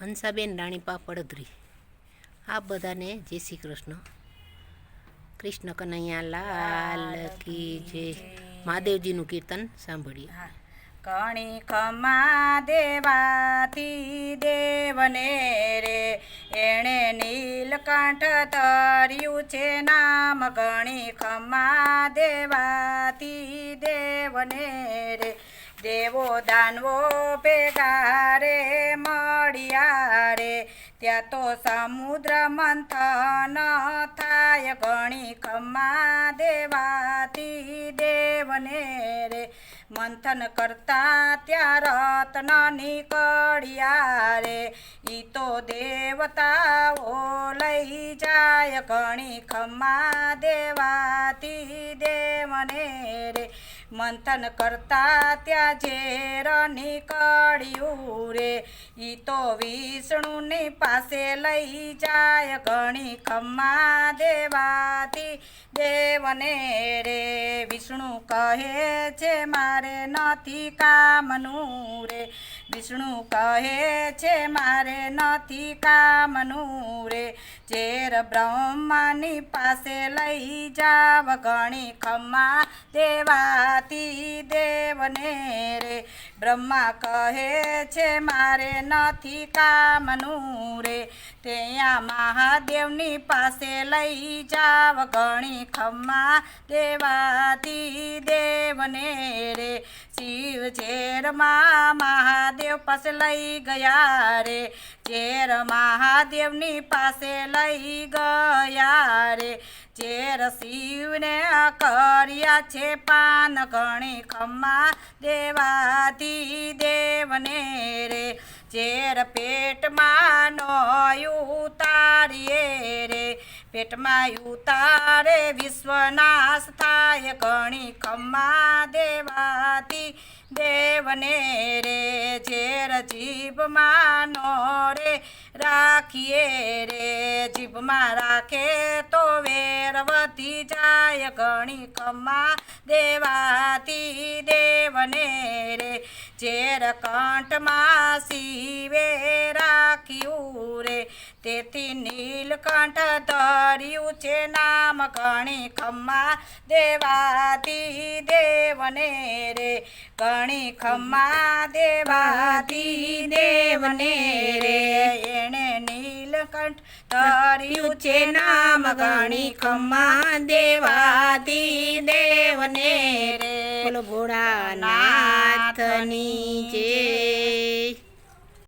હંસાબેન રાણીપા પડધરી આ બધાને જય શ્રી કૃષ્ણ. કૃષ્ણ કનૈયા લાલ કી જય. મહાદેવજીનું કીર્તન સાંભળીએ. કણી ખમા દેવાથી દેવને રે, એણે નીલકંઠ તર્યું છે નામ. ગણી ખમા દેવાથી દેવને રે, દેવો દાનવો ભેગા રે મળ્યા રે, ત્યાં તો સમુદ્ર મંથન થાય. ગણી ખમા દેવાથી દેવને રે, મંથન કરતા ત્યાં રત્ન નીકળ્યા રે, ઈ તો દેવતાઓ લઈ જાય. ગણી ખમા દેવાથી દેવને રે, મંથન કરતા ત્યાં ઝેર નીકળ્યું રે, ઈ તો વિષ્ણુની પાસે લઈ જાય. ગણી ખમા દેવાથી દેવને રે, વિષ્ણુ કહે છે મારે નથી કામનું રે, વિષ્ણુ કહે છે મારે નથી કામનું રે, ઝેર બ્રહ્માની પાસે લઈ જાવ. ગણી ખમા દેવાથી દેવને રે, બ્રહ્મા કહે છે મારે નથી કામનું રે, ત્યાં મહાદેવની પાસે લઈ જાવ. ગણી ખમા દેવાથી દેવને રે, શિવ ઝેરમાં મહાદેવ પાસે લઈ ગયા રે, ઝેર મહાદેવની પાસે લઈ ગયા રે, ઝેર શિવને કર્યા છે પાન. ગણી ખમા દેવાથી દેવને રે, ઝેર પેટમાં નો ઉતારીએ રે, પેટમાં ઉતારે વિશ્વનાશ થાય. ગણી ખમા દેવાથી દેવને રે, ઝેર જીભમાં નો રે રાખીએ રે, જીભમાં રાખે તો વેર વધી જાય. ગણી ખમા દેવાથી દેવને રે, ઝેર કંઠમાં શિવે રાખ્યું રે, તેથી નીલકંઠ ધર્યું છે નામ. ગણી ખમા દેવાથી દેવને રે, ગણી ખમા દેવાથી દેવને રે, એણે નીલકંઠ ધર્યું છે નામ. ગણી ખમા દેવાથી દેવને રે, બોલો ભોળાનાથની જય.